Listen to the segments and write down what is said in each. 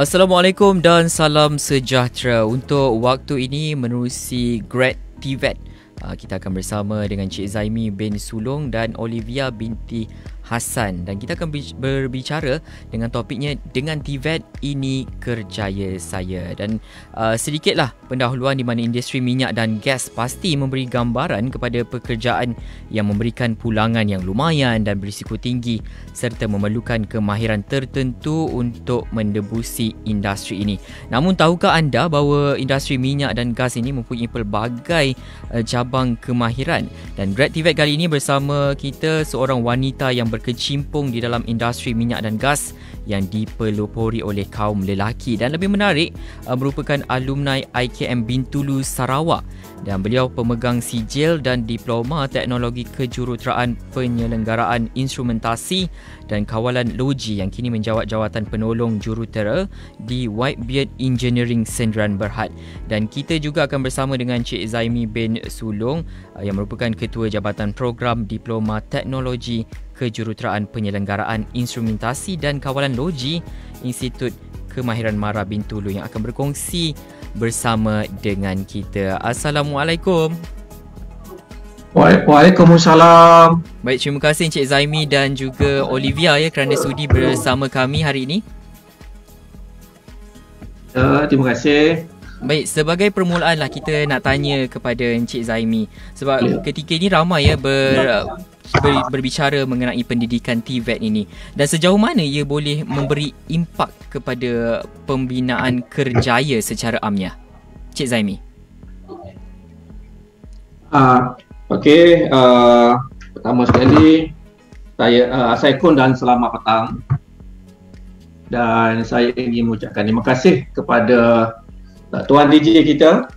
Assalamualaikum dan salam sejahtera. Untuk waktu ini menerusi Grad TVET, kita akan bersama dengan Cik Zaimi bin Sulong dan Olivia binti Hassan, dan kita akan berbicara dengan topiknya dengan TVET ini kerjaya saya. Dan sedikitlah pendahuluan di mana industri minyak dan gas pasti memberi gambaran kepada pekerjaan yang memberikan pulangan yang lumayan dan berisiko tinggi serta memerlukan kemahiran tertentu untuk mendebusi industri ini. Namun tahukah anda bahawa industri minyak dan gas ini mempunyai pelbagai cabang kemahiran? Dan Grad TVET kali ini bersama kita seorang wanita yang berkecimpung di dalam industri minyak dan gas yang dipelopori oleh kaum lelaki, dan lebih menarik merupakan alumni IKM Bintulu Sarawak, dan beliau pemegang sijil dan diploma teknologi kejuruteraan penyelenggaraan instrumentasi dan kawalan logi yang kini menjawat jawatan penolong jurutera di Whitebeard Engineering Sdn Bhd. Dan kita juga akan bersama dengan Cik Zaimi bin Sulong yang merupakan Ketua Jabatan Program Diploma Teknologi Kejuruteraan Penyelenggaraan Instrumentasi dan Kawalan Logi Institut Kemahiran Mara Bintulu, yang akan berkongsi bersama dengan kita. Assalamualaikum. Waalaikumsalam. Baik, terima kasih Encik Zaimi dan juga Olivia kerana sudi bersama kami hari ini. Terima kasih. Baik, sebagai permulaan kita nak tanya kepada Encik Zaimi, sebab ketika ini ramai berbicara mengenai pendidikan TVET ini, dan sejauh mana ia boleh memberi impak kepada pembinaan kerjaya secara amnya, Cik Zaimi? Pertama sekali Assalamualaikum dan selamat petang. Dan saya ingin mengucapkan terima kasih kepada Tuan DJ kita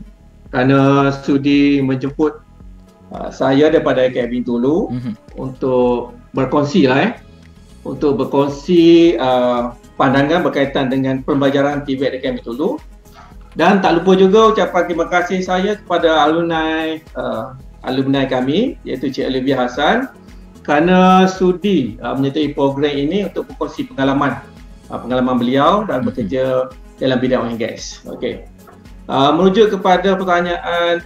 kerana sudi menjemput saya daripada IKM Bintulu untuk berkongsi pandangan berkaitan dengan pembelajaran TVET IKM Bintulu. Dan tak lupa juga ucapan terima kasih saya kepada alumni kami, iaitu Cik Olivia Hassan, kerana sudi menyertai program ini untuk berkongsi pengalaman beliau dan bekerja dalam bidang oil and gas. Okey. Merujuk kepada pertanyaan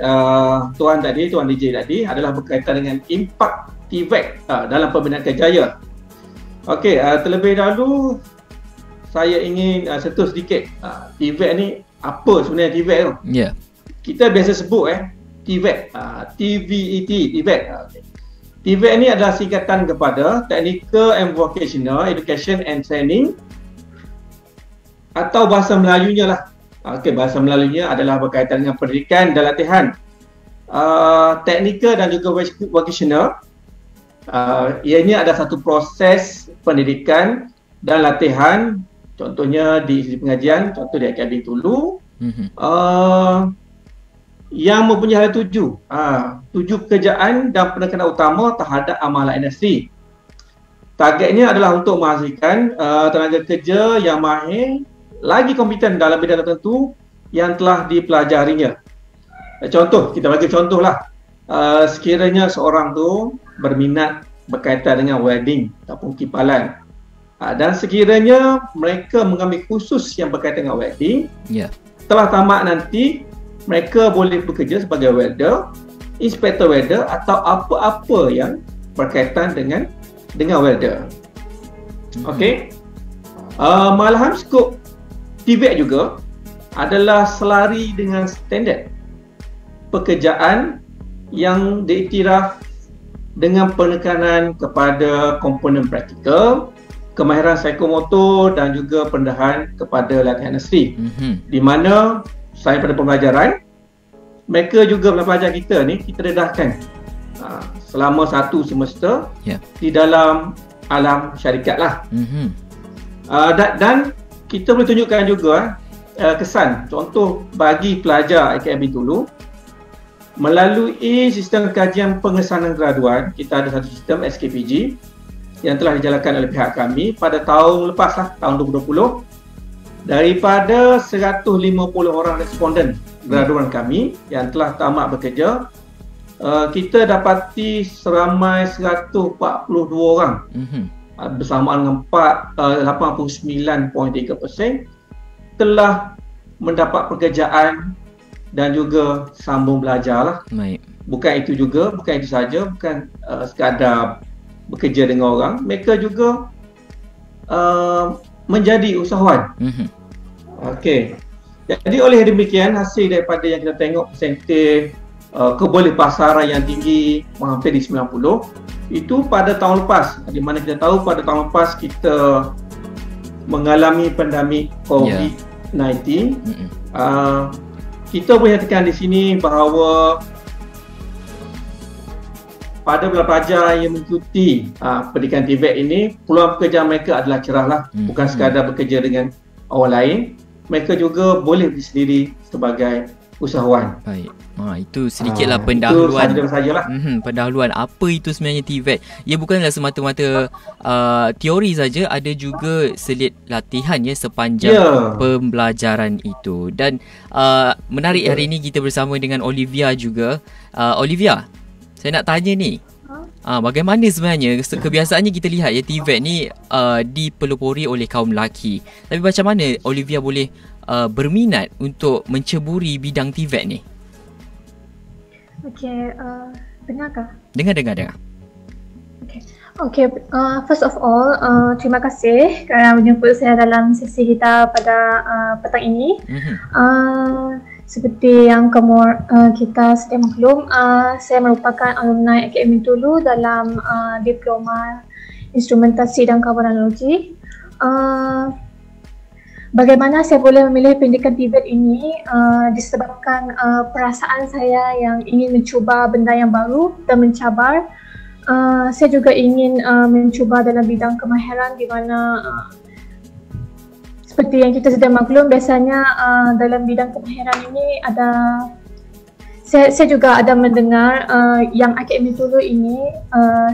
Tuan DJ tadi adalah berkaitan dengan impak TVET dalam pembinaan kerjaya. Okey, terlebih dahulu saya ingin sentuh sedikit TVET ni, apa sebenarnya TVET tu? Ya. Kita biasa sebut TVET, TVET, TVET. TVET ni adalah singkatan kepada Technical and Vocational Education and Training, atau bahasa Melayunya lah. Bahasa Melayunya adalah berkaitan dengan pendidikan dan latihan teknikal dan juga vocational. Ianya ada satu proses pendidikan dan latihan, contohnya di sisi pengajian, contoh di IKM Bintulu, yang mempunyai tuju pekerjaan dan penekanan utama terhadap amalan industri. Targetnya adalah untuk menghasilkan tenaga kerja yang mahir lagi kompeten dalam bidang tertentu yang telah dipelajarinya. Kita bagi contoh lah. Sekiranya seorang tu berminat berkaitan dengan welding ataupun kipalan, dan sekiranya mereka mengambil kursus yang berkaitan dengan welding, setelah tamat nanti mereka boleh bekerja sebagai welder, inspektor welder, atau apa-apa yang berkaitan dengan welder. Okey. Malahan skop TVET juga adalah selari dengan standard pekerjaan yang diiktiraf dengan penekanan kepada komponen praktikal, kemahiran psikomotor dan juga pendedahan kepada latihan industri. Di mana selain pada pembelajaran, mereka juga pelajar kita ni kita dedahkan selama satu semester di dalam alam syarikat lah. Dan kita boleh tunjukkan juga kesan. Contoh bagi pelajar IKM Bintulu, melalui sistem kajian pengesanan graduan, kita ada satu sistem SKPG yang telah dijalankan oleh pihak kami pada tahun lepas lah, tahun 2020. Daripada 150 orang responden graduan kami yang telah tamat bekerja, kita dapati seramai 142 orang bersamaan dengan 89.3% telah mendapat pekerjaan dan juga sambung belajar lah. Baik. Bukan itu saja, bukan sekadar bekerja dengan orang, mereka juga menjadi usahawan. Okey. Jadi oleh demikian, hasil daripada yang kita tengok persentif kebolehpasaran yang tinggi, hampir di 90, itu pada tahun lepas, di mana kita tahu pada tahun lepas kita mengalami pandemik COVID-19. Kita boleh katakan di sini bahawa pada beberapa pelajar yang mengikuti pendidikan TVET ini, peluang pekerjaan mereka adalah cerahlah. Bukan sekadar bekerja dengan orang lain, mereka juga boleh berdiri sebagai usahawan. Baik. Itu sedikitlah pendahuluan. Itu sajalah. Pendahuluan apa itu sebenarnya TVET. Ia bukanlah semata-mata teori saja, ada juga selit latihan ya sepanjang pembelajaran itu. Dan menarik hari ini kita bersama dengan Olivia juga. Olivia, saya nak tanya ni. Bagaimana sebenarnya kebiasaannya kita lihat ya TVET ni dipelopori oleh kaum lelaki. Tapi macam mana Olivia boleh berminat untuk menceburi bidang TVET ni? Okey, dengarkah? Dengar. Okey, first of all, terima kasih kerana menjemput saya dalam sesi kita pada petang ini. Seperti yang kita sedia maklum, saya merupakan alumni Akademi Tulu dalam Diploma Instrumentasi dan Kawaranalogi. Bagaimana saya boleh memilih pendidikan TVET ini disebabkan perasaan saya yang ingin mencuba benda yang baru dan mencabar. Saya juga ingin mencuba dalam bidang kemahiran di mana seperti yang kita sedia maklum, biasanya dalam bidang kemahiran ini ada saya juga ada mendengar yang Akademi Tulu ini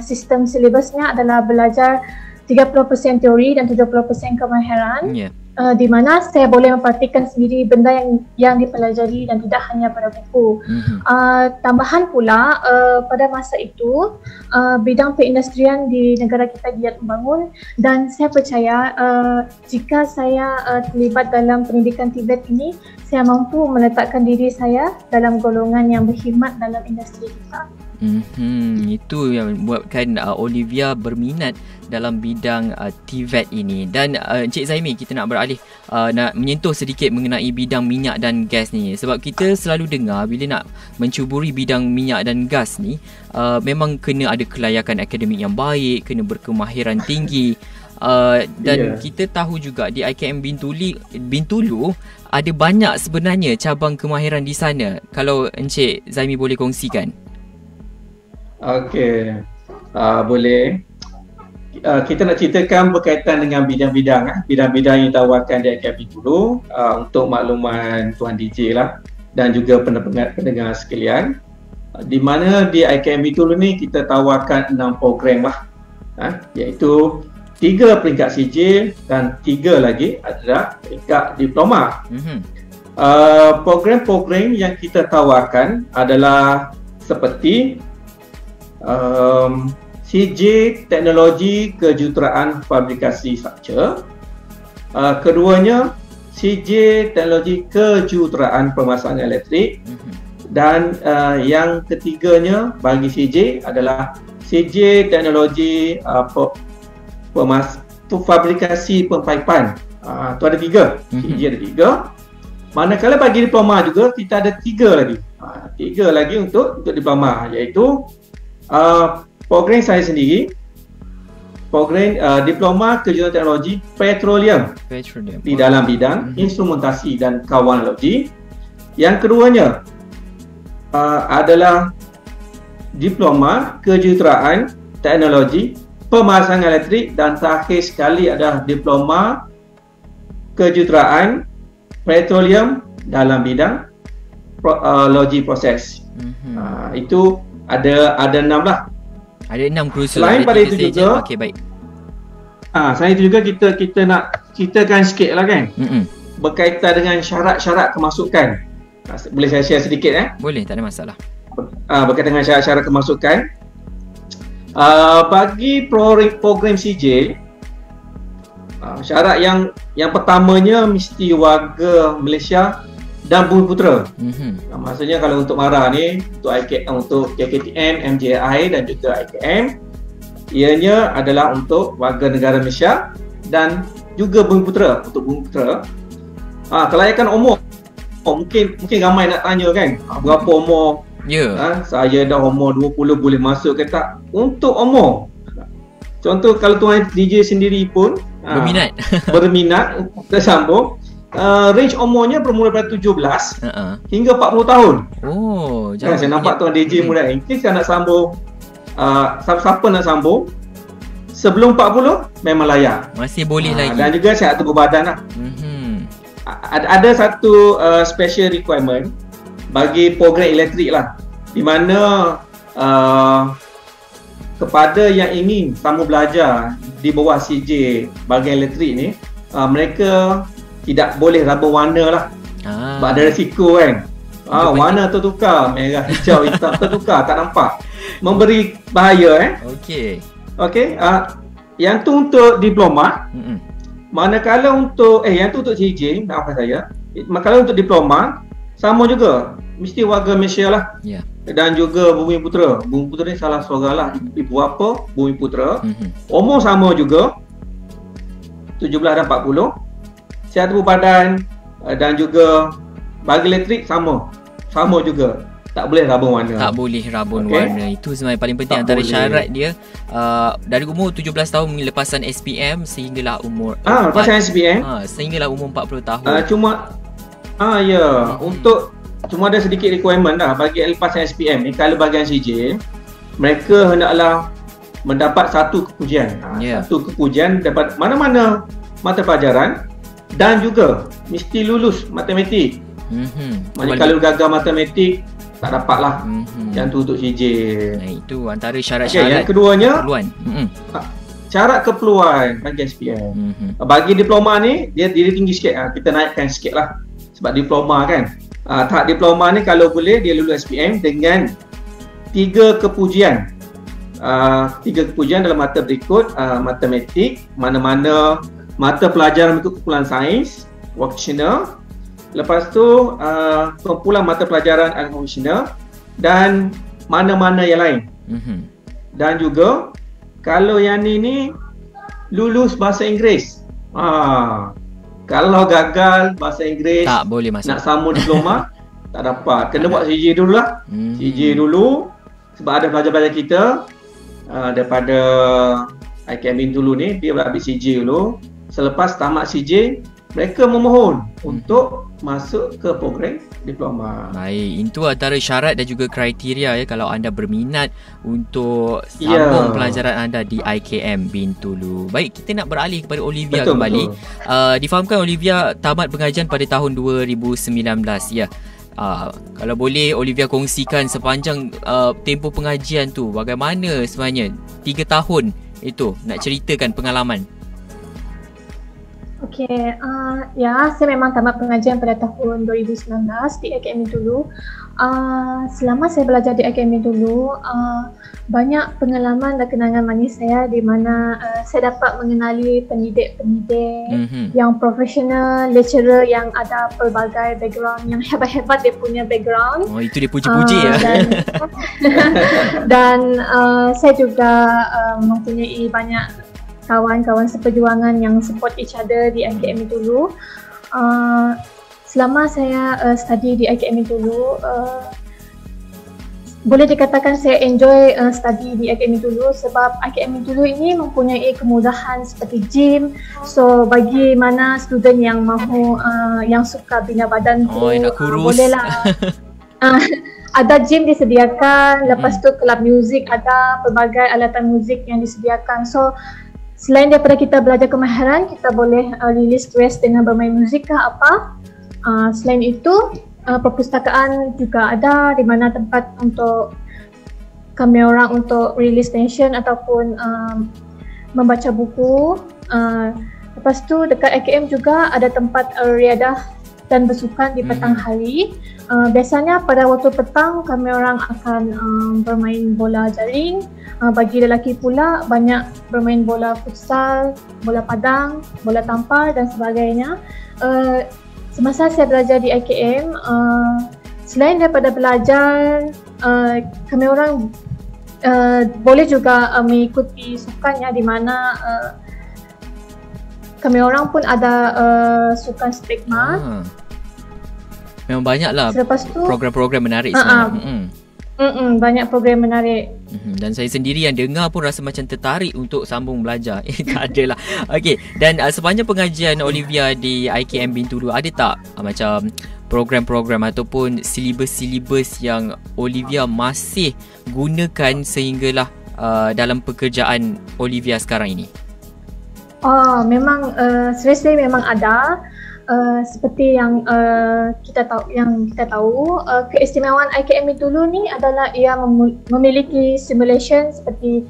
sistem silibusnya adalah belajar 30% teori dan 70% kemahiran. Di mana saya boleh mempraktikkan sendiri benda yang dipelajari dan tidak hanya pada buku. Tambahan pula, pada masa itu bidang perindustrian di negara kita giat membangun, dan saya percaya jika saya terlibat dalam pendidikan TVET ini, saya mampu meletakkan diri saya dalam golongan yang berkhidmat dalam industri kita. Itu yang buatkan Olivia berminat dalam bidang TVET ini. Dan Encik Zaimi, kita nak beralih nak menyentuh sedikit mengenai bidang minyak dan gas ni. Sebab kita selalu dengar bila nak mencuburi bidang minyak dan gas ni, memang kena ada kelayakan akademik yang baik, kena berkemahiran tinggi. Dan kita tahu juga di IKM Bintulu ada banyak sebenarnya cabang kemahiran di sana. Kalau Encik Zaimi boleh kongsikan. Okey, boleh. Kita nak ceritakan berkaitan dengan bidang-bidang yang ditawarkan di IKM Bintulu untuk makluman Tuan DJ lah dan juga pendengar sekalian. Di mana di IKM Bintulu ni kita tawarkan 6 program lah, iaitu 3 peringkat sijil dan 3 lagi adalah peringkat diploma. Program-program yang kita tawarkan adalah seperti CJ Teknologi Kejuruteraan Fabrikasi Struktur. Keduanya CJ Teknologi Kejuruteraan Pemasangan Elektrik. Dan yang ketiganya bagi CJ adalah CJ Teknologi Fabrikasi Pempaipan. Itu ada 3. CJ ada 3. Manakala bagi diploma juga kita ada 3 lagi. 3 lagi untuk diploma, iaitu program saya sendiri, program Diploma Kejuruteraan Teknologi Petroleum di dalam bidang instrumentasi dan kawaranalogi. Yang keduanya adalah Diploma Kejuruteraan Teknologi Pemasangan Elektrik, dan terakhir sekali adalah Diploma Kejuruteraan Petroleum dalam bidang logi proses. Itu ada 6 lah. Ada 6 kursus. Selain pada itu juga, okey, baik. Selain itu juga kita nak ceritakan sikit lah kan, berkaitan dengan syarat-syarat kemasukan. Boleh saya share sedikit? Boleh, tak ada masalah. Berkaitan dengan syarat-syarat kemasukan, bagi program CJ, Syarat yang pertamanya mesti warga Malaysia dan Bumiputera. Maksudnya kalau untuk MARA ni, untuk KKTM, MJI dan juga IKM, ianya adalah untuk warga negara Malaysia dan juga Bumiputera. Untuk Bumiputera, kelayakan umur, mungkin ramai nak tanya kan, berapa umur? Saya dah umur 20 boleh masuk ke tak? Untuk umur, contoh kalau tuan DJ sendiri pun berminat tersambung, range umurnya bermula dari 17 hingga 40 tahun. Saya nampak tuan DJ muda ni, kita nak sambung, siapa nak sambung sebelum 40 memang layak, masih boleh lagi. Dan juga sihat tubuh badan lah. Ada satu special requirement bagi program elektrik lah, di mana kepada yang ingin sambung belajar di bawah CJ bahagian elektrik ni, mereka tidak boleh raba warna lah, sebab ada risiko kan. Warna tertukar, merah, hijau, hitam tertukar, tak nampak, memberi bahaya Okey. Yang tu untuk diploma. Manakala untuk yang tu untuk CJ, maafkan saya. Manakala untuk diploma sama juga, mesti warga Malaysia lah. Dan juga Bumiputera. Bumiputera ni salah seorang lah, ibu bapa Bumiputera. Umur sama juga, 17 dan 40. Sihat tubuh badan dan juga bagi elektrik sama juga. Tak boleh rabun warna. Tak boleh rabun warna. Itu sebenarnya paling penting, antara syarat dia. Dari umur 17 tahun lepasan SPM sehinggalah umur lepasan SPM sehinggalah umur 40 tahun. Untuk cuma ada sedikit requirement dah bagi lepasan SPM ni. Kalau bahagian CJ, mereka hendaklah mendapat satu kepujian. Satu kepujian dapat mana-mana mata pelajaran, dan juga mesti lulus matematik. Maksudnya kalau gagal matematik tak dapat lah. Yang tu untuk CJ. Itu antara syarat-syarat. Yang keduanya, syarat keperluan bagi SPM. Bagi diploma ni, dia tinggi sikit. Kita naikkan sikit lah, sebab diploma kan. Tahap diploma ni kalau boleh dia lulus SPM dengan 3 kepujian. 3 kepujian dalam mata berikut: matematik, mana-mana mata pelajaran berikut kumpulan sains, vocational. Lepas tu kumpulan mata pelajaran unconventional dan mana-mana yang lain. Dan juga kalau yang ni lulus bahasa Inggeris. Kalau gagal bahasa Inggeris, tak boleh masuk. Nak sambung diploma tak dapat. Kena buat CJ dulu lah. CJ dulu, sebab ada pelajar-pelajar kita daripada IKM Bintulu ni, dia ambil CJ dulu. Selepas tamat CJ, mereka memohon untuk masuk ke program diploma. Baik, itu antara syarat dan juga kriteria kalau anda berminat untuk sambung pelajaran anda di IKM Bintulu. Baik, kita nak beralih kepada Olivia kembali. Difahamkan Olivia tamat pengajian pada tahun 2019 kalau boleh Olivia kongsikan sepanjang tempoh pengajian tu, bagaimana sebenarnya 3 tahun itu, nak ceritakan pengalaman. Saya memang tamat pengajian pada tahun 2019 di IKM dulu. Selama saya belajar di IKM dulu, banyak pengalaman dan kenangan manis saya, di mana saya dapat mengenali pendidik-pendidik yang profesional, lecturer yang ada pelbagai background, yang hebat-hebat dia punya background. Itu dia puji-puji Dan saya juga mempunyai banyak kawan-kawan seperjuangan yang support each other di IKM dulu. Selama saya study di IKM dulu, boleh dikatakan saya enjoy study di IKM dulu, sebab IKM dulu ini mempunyai kemudahan seperti gym. So bagi mana student yang mahu yang suka bina badan tu, bolehlah. Ada gym disediakan, lepas tu kelab muzik ada, pelbagai alatan muzik yang disediakan. So selain daripada kita belajar kemahiran, kita boleh release stress dengan bermain muzik ke apa. Selain itu, perpustakaan juga ada, di mana tempat untuk kami orang untuk release tension ataupun membaca buku. Lepas tu dekat IKM juga ada tempat riadah dan bersukan di petang hari. Biasanya pada waktu petang kami orang akan bermain bola jaring. Bagi lelaki pula banyak bermain bola futsal, bola padang, bola tampar dan sebagainya. Semasa saya belajar di IKM, selain daripada belajar, kami orang boleh juga mengikuti sukannya, di mana kami orang pun ada sukan stigma. Memang banyaklah program-program menarik sebenarnya. Banyak program menarik. Dan saya sendiri yang dengar pun rasa macam tertarik untuk sambung belajar. Tak adalah. Okey, dan sepanjang pengajian Olivia di IKM Bintulu, ada tak macam program-program ataupun silibus-silibus yang Olivia masih gunakan sehinggalah dalam pekerjaan Olivia sekarang ini? Memang seriously memang ada. Seperti yang kita tahu, keistimewaan IKM Bintulu ni adalah ia memiliki simulation seperti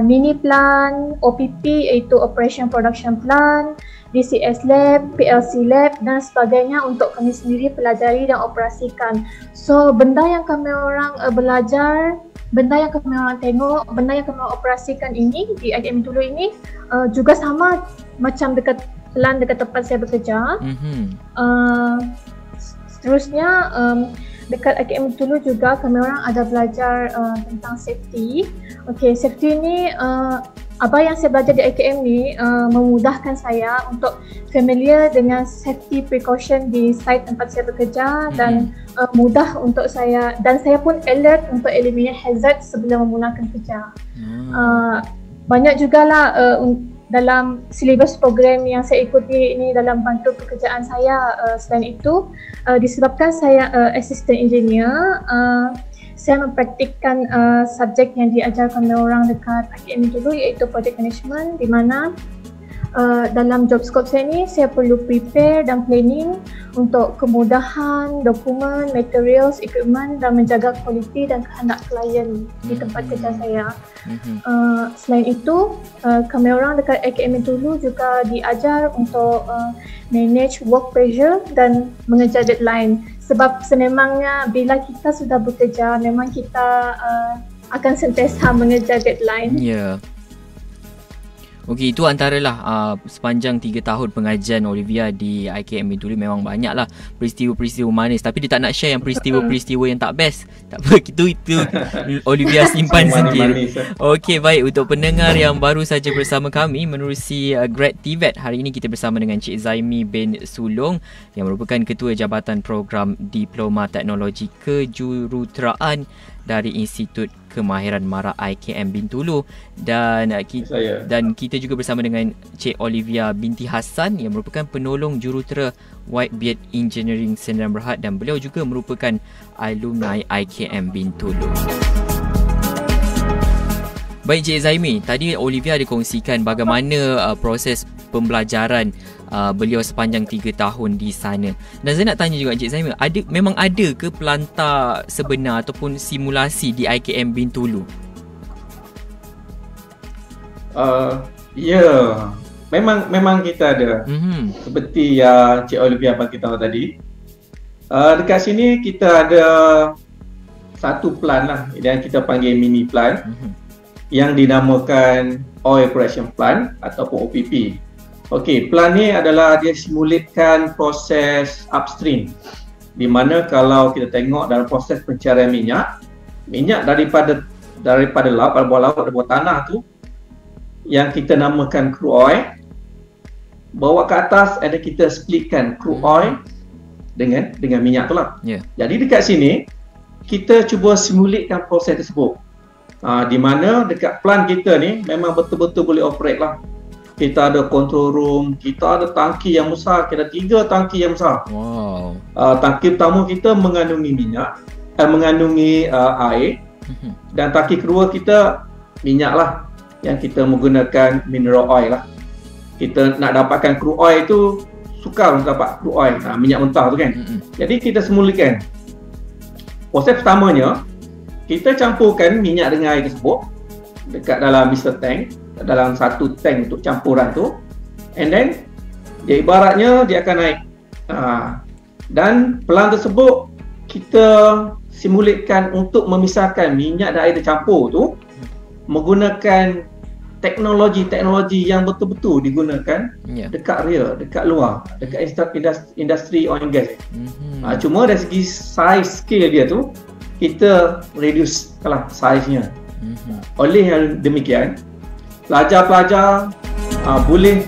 mini plan, OPP iaitu Operation Production Plan, DCS Lab, PLC Lab dan sebagainya untuk kami sendiri pelajari dan operasikan. So benda yang kami orang belajar, benda yang kami orang tengok, benda yang kami orang operasikan ini di IKM Bintulu ini juga sama macam dekat tempat saya bekerja. Seterusnya dekat IKM Bintulu juga kami orang ada belajar tentang safety. Okey, safety ni apa yang saya belajar di IKM ni memudahkan saya untuk familiar dengan safety precaution di site tempat saya bekerja dan mudah untuk saya, dan saya pun alert untuk eliminate hazard sebelum memulakan kerja. Banyak jugalah dalam silibus program yang saya ikuti ini dalam bantu pekerjaan saya. Selain itu, disebabkan saya assistant engineer, saya mempraktikkan subjek yang diajarkan oleh orang dekat IKM dulu, iaitu project management, di mana dalam job scope saya ni saya perlu prepare dan planning untuk kemudahan dokumen, materials, equipment dan menjaga kualiti dan kehendak klien di tempat kerja saya. Selain itu, kami orang dekat IKM dulu juga diajar untuk manage work pressure dan mengejar deadline. Sebab sememangnya bila kita sudah bekerja, memang kita akan sentiasa mengejar deadline. Ya. Okey, itu antaralah sepanjang 3 tahun pengajian Olivia di IKM Bintulu memang banyaklah peristiwa-peristiwa manis, tapi dia tak nak share yang peristiwa-peristiwa yang tak best. Tak apa, itu Olivia simpan sendiri. Okey, baik, untuk pendengar yang baru saja bersama kami menerusi Grad TVET, hari ini kita bersama dengan Cik Zaimi bin Sulong yang merupakan Ketua Jabatan Program Diploma Teknologi Kejuruteraan dari Institut Kemahiran Mara IKM Bintulu, dan kita juga bersama dengan Cik Olivia binti Hassan yang merupakan penolong jurutera Whitebeard Engineering Sdn Bhd, dan beliau juga merupakan alumni IKM Bintulu. Baik Cik Zaimi, tadi Olivia ada kongsikan bagaimana proses pembelajaran beliau sepanjang 3 tahun di sana. Dan saya nak tanya juga Encik Zaimi, memang ada ke pelantar sebenar ataupun simulasi di IKM Bintulu? Ya, memang kita ada. Seperti yang Cik Olivia bagi tahu tadi. Dekat sini kita ada satu plan lah yang kita panggil mini plan, yang dinamakan Oil Operation Plan ataupun OPP. Okey, plan ni adalah dia simulitkan proses upstream, di mana kalau kita tengok dalam proses pencarian minyak daripada laut, pada bawah laut, pada bawah tanah tu, yang kita namakan crude oil, bawa ke atas ada kita splitkan crude oil dengan minyak tu lah. Jadi dekat sini kita cuba simulitkan proses tersebut. Di mana dekat plant kita ni memang betul-betul boleh operate lah. Kita ada control room, kita ada tangki yang besar, kita ada 3 tangki yang besar. Wow. Tangki pertama kita mengandungi minyak, mengandungi air, dan tangki kedua kita minyak lah, yang kita menggunakan mineral oil lah. Kita nak dapatkan crude oil tu sukar untuk dapat crude oil, minyak mentah tu kan. Jadi kita simulkan. Proses pertamanya, kita campurkan minyak dengan air tersebut dekat dalam mixer tank, dalam satu tank untuk campuran tu, and then dia ibaratnya dia akan naik Dan pelan tersebut kita simulitkan untuk memisahkan minyak dan air tercampur tu menggunakan teknologi yang betul-betul digunakan dekat real, dekat luar, dekat industri oil and gas. Cuma dari segi size scale dia tu kita reduce lah size-nya. Oleh yang demikian, pelajar-pelajar boleh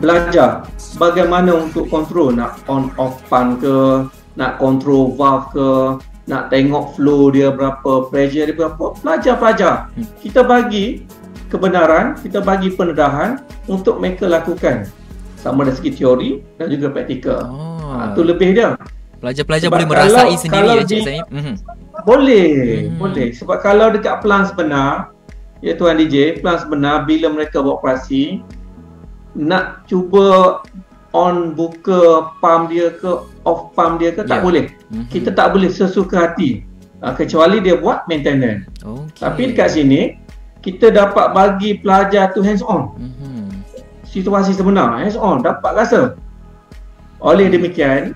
belajar bagaimana untuk kontrol, nak on off pump ke, nak kontrol valve ke, nak tengok flow dia berapa, pressure dia berapa. Pelajar-pelajar kita bagi kebenaran, kita bagi pendedahan untuk mereka lakukan sama dari segi teori dan juga praktikal. Itu lebih dia. Pelajar-pelajar boleh merasai sendiri ya Cik Zaimi? Boleh. Sebab kalau dekat pelan sebenar, ya Tuan DJ, pelan sebenar bila mereka beroperasi, nak cuba on buka pump dia ke, off pump dia ke, tak boleh. Kita tak boleh sesuka hati. Kecuali dia buat maintenance. Tapi dekat sini kita dapat bagi pelajar tu hands on. Situasi sebenar, hands on, dapat rasa. Oleh demikian,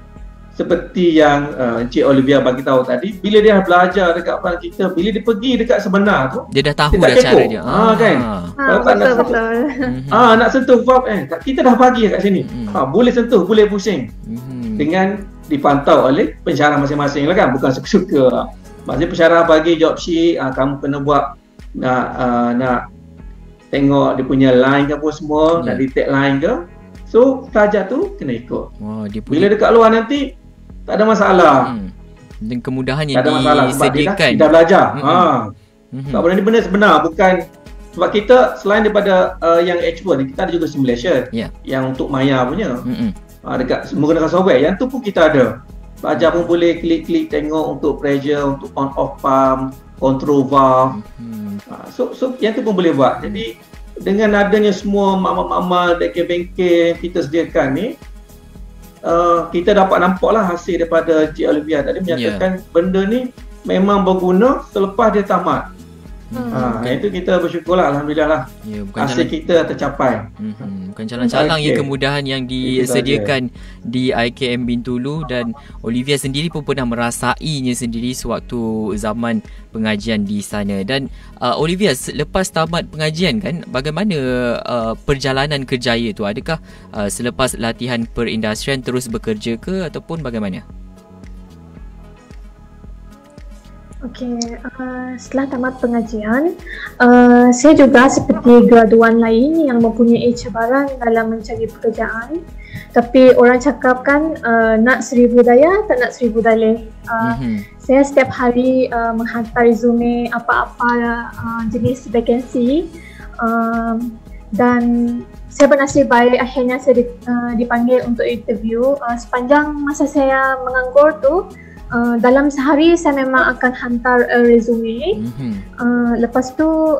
seperti yang Encik Olivia bagi tahu tadi, bila dia belajar dekat pelan kita, bila dia pergi dekat sebenar tu, dia dah tahu dah cara dia. Kan? Betul. Nak sentuh valve kita dah bagi kat sini. Boleh sentuh, boleh pusing. Dengan dipantau oleh pensyarah masing-masing lah kan, bukan suka-suka. Maksudnya pensyarah bagi job sheet, kamu kena buat nak tengok dia punya line ke apa semua, nak detect line ke. So pelajar tu kena ikut. Bila dekat luar nanti tak ada masalah. Dan kemudahan yang disediakan. Dia dah belajar. Sebab benda ni benda sebenar, bukan sebab kita selain daripada yang actual ni, kita ada juga simulation. Yang untuk maya punya. Dekat menggunakan software, yang tu pun kita ada. Pelajar pun boleh klik-klik tengok untuk pressure, untuk on off pump, control valve. So yang tu pun boleh buat. Jadi dengan adanya semua makmal-makmal bengkel-bengkel kita sediakan ni, kita dapat nampaklah hasil daripada Cik Olivia tadi menyatakan benda ni memang berguna selepas dia tamat. Itu kita bersyukurlah, alhamdulillah lah. Hasil kita tercapai. Bukan calang-calang kemudahan yang disediakan di IKM Bintulu, dan Olivia sendiri pun pernah merasainya sendiri sewaktu zaman pengajian di sana. Dan Olivia, lepas tamat pengajian kan, bagaimana perjalanan kerjaya tu? Adakah selepas latihan perindustrian terus bekerja ke ataupun bagaimana? Setelah tamat pengajian, saya juga seperti graduan lain yang mempunyai cabaran dalam mencari pekerjaan. Tapi orang cakap kan, nak 1000 daya, tak nak 1000 dalih. Saya setiap hari menghantar resume apa-apa jenis vakansi, dan saya bernasib baik akhirnya saya dipanggil untuk interview. Sepanjang masa saya menganggur tu, dalam sehari saya memang akan hantar resume. Lepas tu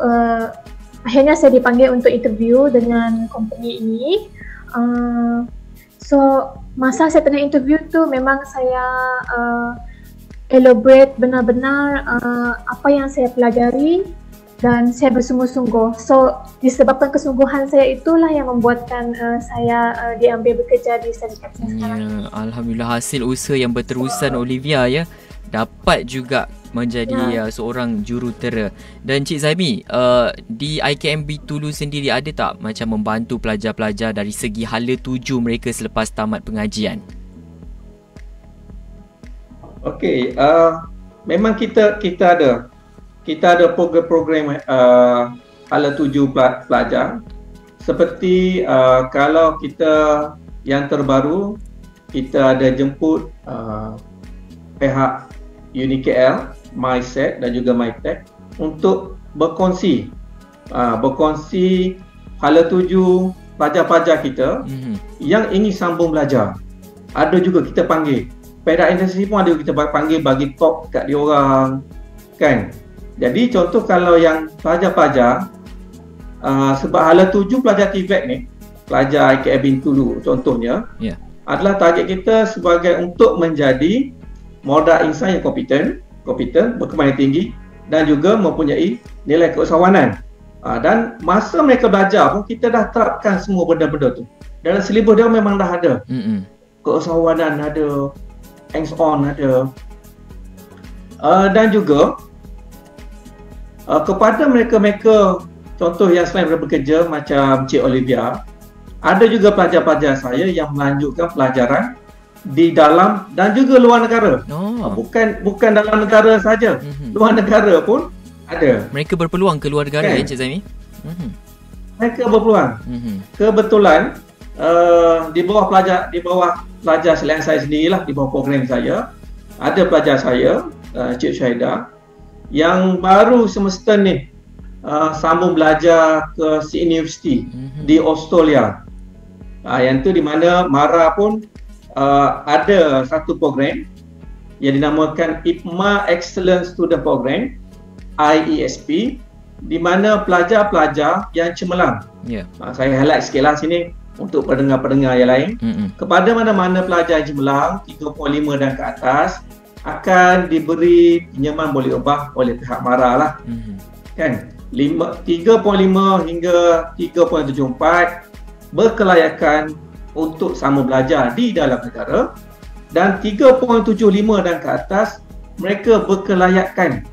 akhirnya saya dipanggil untuk interview dengan company ini. So masa saya tengah interview tu memang saya elaborate benar-benar apa yang saya pelajari, dan saya bersungguh-sungguh. So disebabkan kesungguhan saya itulah yang membuatkan saya diambil bekerja di syarikat saya sekarang. Alhamdulillah, hasil usaha yang berterusan Olivia dapat juga menjadi seorang jurutera. Dan Cik Zaimi, di IKM Bintulu sendiri ada tak macam membantu pelajar-pelajar dari segi hala tuju mereka selepas tamat pengajian? Memang kita ada program-program hala tuju pelajar. Seperti kalau kita yang terbaru, kita ada jemput pihak UniKL, MySet dan juga MyTech untuk berkongsi hala tuju pelajar-pelajar kita yang ingin sambung belajar. Ada juga kita panggil pihak industri pun, ada kita panggil bagi talk kat diorang kan. Jadi contoh kalau yang pelajar-pelajar sebab hala tuju pelajar TVET ni, pelajar IKM Bintulu contohnya, adalah target kita sebagai untuk menjadi modal insan yang kompeten, berkemahiran tinggi dan juga mempunyai nilai keusahawanan. Dan masa mereka belajar pun kita dah terapkan semua benda-benda tu. Dalam silibus dia memang dah ada. keusahawanan ada, hands on ada. Dan juga kepada mereka-mereka contoh yang selain bekerja macam Cik Olivia, ada juga pelajar-pelajar saya yang melanjutkan pelajaran di dalam dan juga luar negara. Bukan dalam negara saja, luar negara pun ada. Mereka berpeluang ke luar negara, kan? Encik Zaimi? Mereka berpeluang. Kebetulan di bawah pelajar selain saya sendirilah, di bawah program saya, ada pelajar saya, Cik Syahida, yang baru semester ni sambung belajar ke Sydney University di Australia. Yang tu di mana MARA pun ada satu program yang dinamakan IPMA Excellent Student Program, IESP, di mana pelajar-pelajar yang cemerlang. Saya highlight sikit lah sini untuk pendengar-pendengar yang lain. Kepada mana-mana pelajar yang cemerlang 3.5 dan ke atas akan diberi pinjaman boleh ubah oleh pihak MARA lah. Kan? 3.5 hingga 3.74 berkelayakan untuk sambung belajar di dalam negara, dan 3.75 dan ke atas mereka berkelayakan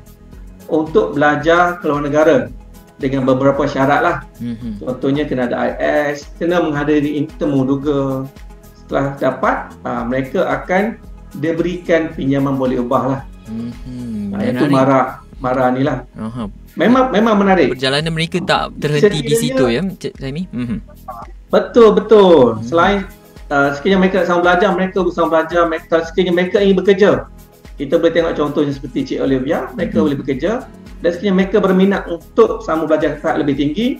untuk belajar ke luar negara dengan beberapa syarat lah. Contohnya kena ada IS, kena menghadiri intermu juga. Setelah dapat, mereka akan diberikan pinjaman boleh ubah lah. Itu MARA ni lah. Memang menarik. Perjalanan mereka tak terhenti di situ ya, Cik Zaimi? Betul. Selain sekiranya mereka sambung belajar, mereka bersama belajar, sekiranya mereka ingin bekerja, kita boleh tengok contohnya seperti Cik Olivia, mereka boleh bekerja. Dan sekiranya mereka berminat untuk sambung belajar tahap lebih tinggi,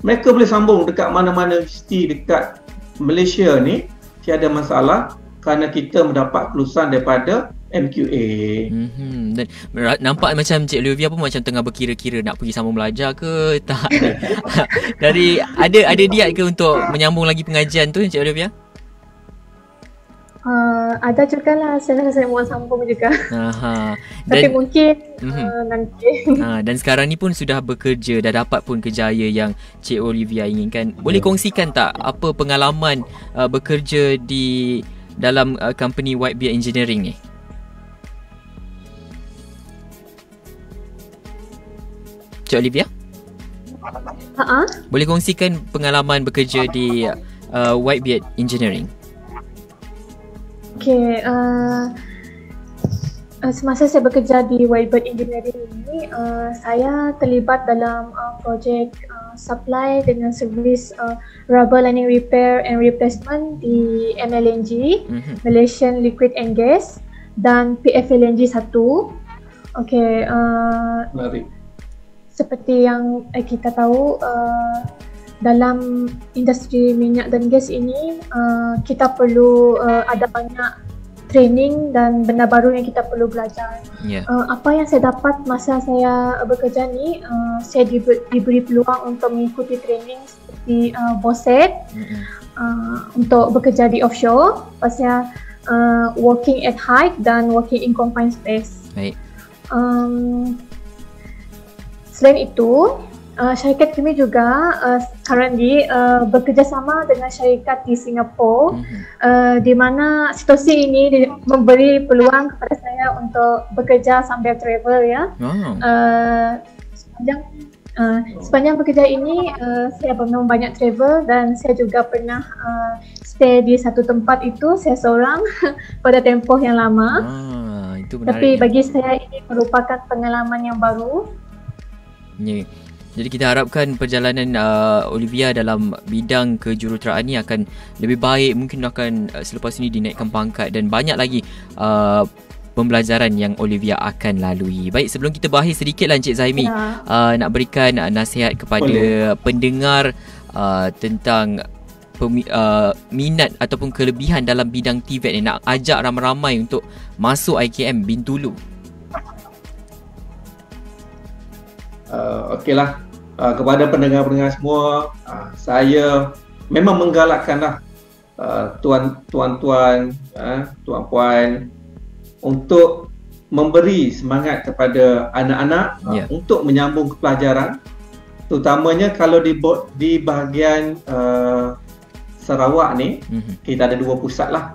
mereka boleh sambung dekat mana-mana universiti dekat Malaysia ni, tiada masalah, kerana kita mendapat kelulusan daripada MQA. Dan nampak macam Cik Olivia pun macam tengah berkira-kira nak pergi sambung belajar ke tak. Dari ada niat ke untuk menyambung lagi pengajian tu, Cik Olivia? Ada juga lah, saya mau sambung juga. Tapi mungkin nanti. Dan sekarang ni pun sudah bekerja, dah dapat pun kejayaan yang Cik Olivia inginkan. Boleh kongsikan tak apa pengalaman bekerja di dalam company Whitebeard Engineering ni? Cik Olivia? Boleh kongsikan pengalaman bekerja di Whitebeard Engineering? Okay, semasa saya bekerja di Whitebeard Engineering ini, saya terlibat dalam projek supply dengan servis rubber lining repair and replacement di MLNG, Malaysian Liquid and Gas, dan PFLNG 1. Okay, seperti yang kita tahu, dalam industri minyak dan gas ini kita perlu ada banyak training dan benda baru yang kita perlu belajar. Apa yang saya dapat masa saya bekerja ni, saya diberi peluang untuk mengikuti training seperti BOSET untuk bekerja di offshore, pasal working at height dan working in confined space. Selain itu, syarikat kami juga currently bekerjasama dengan syarikat di Singapura, di mana situasi ini memberi peluang kepada saya untuk bekerja sambil travel ya. Sepanjang bekerja ini saya memang banyak travel, dan saya juga pernah stay di satu tempat itu saya seorang pada tempoh yang lama. Itu menarik. Tapi bagi saya ini merupakan pengalaman yang baru. Jadi kita harapkan perjalanan Olivia dalam bidang kejuruteraan ni akan lebih baik. Mungkin akan selepas ini dinaikkan pangkat dan banyak lagi pembelajaran yang Olivia akan lalui. Baik, sebelum kita berakhir sedikitlah Encik Zaimi, nak berikan nasihat kepada pendengar tentang minat ataupun kelebihan dalam bidang TVET ni, nak ajak ramai-ramai untuk masuk IKM Bintulu. Okeylah, kepada pendengar-pendengar semua, saya memang menggalakkanlah tuan-tuan, tuan-puan untuk memberi semangat kepada anak-anak untuk menyambung ke pelajaran, terutamanya kalau di bahagian Sarawak ni, kita ada 2 pusat lah.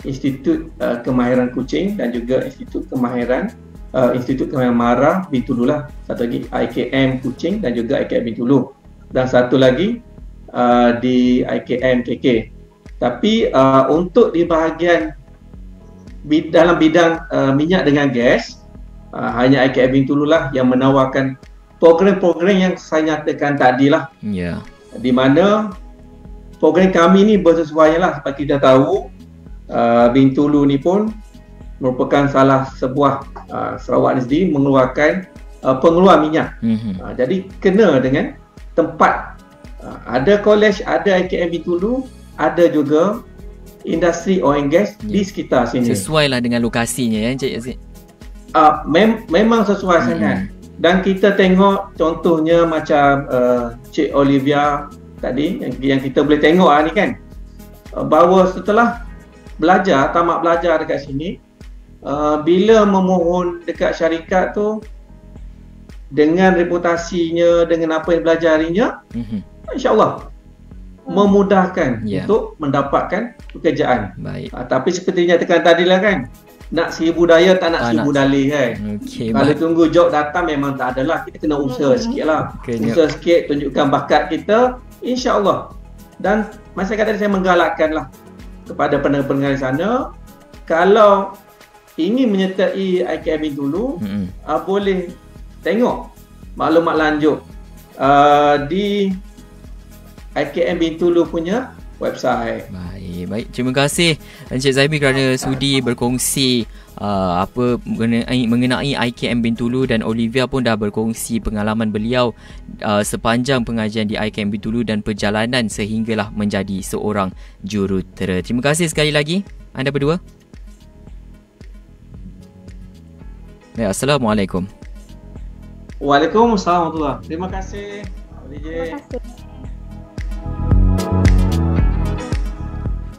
Institut Kemahiran Kuching dan juga Institut Kemahiran Mara Bintulu lah. Satu lagi IKM Kuching dan juga IKM Bintulu. Dan satu lagi di IKM KK. Tapi untuk di bahagian dalam bidang minyak dengan gas, hanya IKM Bintulu lah yang menawarkan program-program yang saya nyatakan tadi lah. Di mana program kami ni bersesuaian lah. Seperti kita tahu, Bintulu ni pun merupakan salah sebuah Sarawak sendiri mengeluarkan pengeluar minyak. Jadi kena dengan tempat. Ada college, ada IKM Bintulu, ada juga industri oil and gas di sekitar sini. Sesuai lah dengan lokasinya ya Encik Aziz. Memang sesuai sangat. Dan kita tengok contohnya macam Cik Olivia tadi yang kita boleh tengok ni kan, bahawa setelah tamat belajar dekat sini, bila memohon dekat syarikat tu dengan reputasinya, dengan apa yang belajarinya, insya-Allah memudahkan untuk mendapatkan pekerjaan. Tapi seperti nyatakan tadi lah kan, nak 1000 daya tak nak 1000 dalih kan. Kalau tunggu job datang memang tak adalah. Kita kena usaha sikit lah. Usaha sikit, tunjukkan bakat kita, insya-Allah. Dan masa kata saya menggalakkan lah kepada pendengar-pendengar di sana, kalau ingin menyertai IKM dulu, boleh tengok maklumat lanjut di IKM Bintulu punya website. Baik. Terima kasih Encik Zaimi kerana sudi berkongsi mengenai IKM Bintulu, dan Olivia pun dah berkongsi pengalaman beliau sepanjang pengajian di IKM Bintulu dan perjalanan sehinggalah menjadi seorang jurutera. Terima kasih sekali lagi anda berdua. Assalamualaikum. Waalaikumsalam warahmatullahi. Terima kasih. Terima kasih.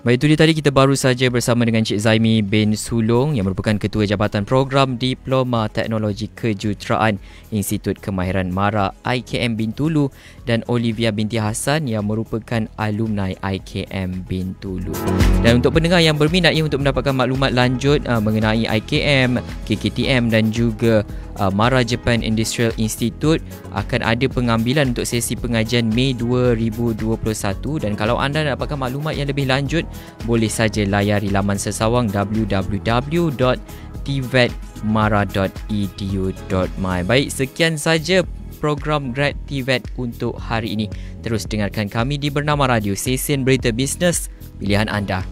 Baik, itu dia tadi kita baru saja bersama dengan Cik Zaimi bin Sulong yang merupakan Ketua Jabatan Program Diploma Teknologi Kejuruteraan Institut Kemahiran Mara IKM Bintulu, dan Olivia binti Hassan yang merupakan alumni IKM Bintulu. Dan untuk pendengar yang berminat untuk mendapatkan maklumat lanjut mengenai IKM, KKTM dan juga Mara Japan Industrial Institute, akan ada pengambilan untuk sesi pengajian Mei 2021, dan kalau anda nak dapatkan maklumat yang lebih lanjut, boleh saja layari laman sesawang www.tvetmara.edu.my. Baik, sekian saja program Grad TVET untuk hari ini. Terus dengarkan kami di Bernama Radio, stesen berita bisnes pilihan anda.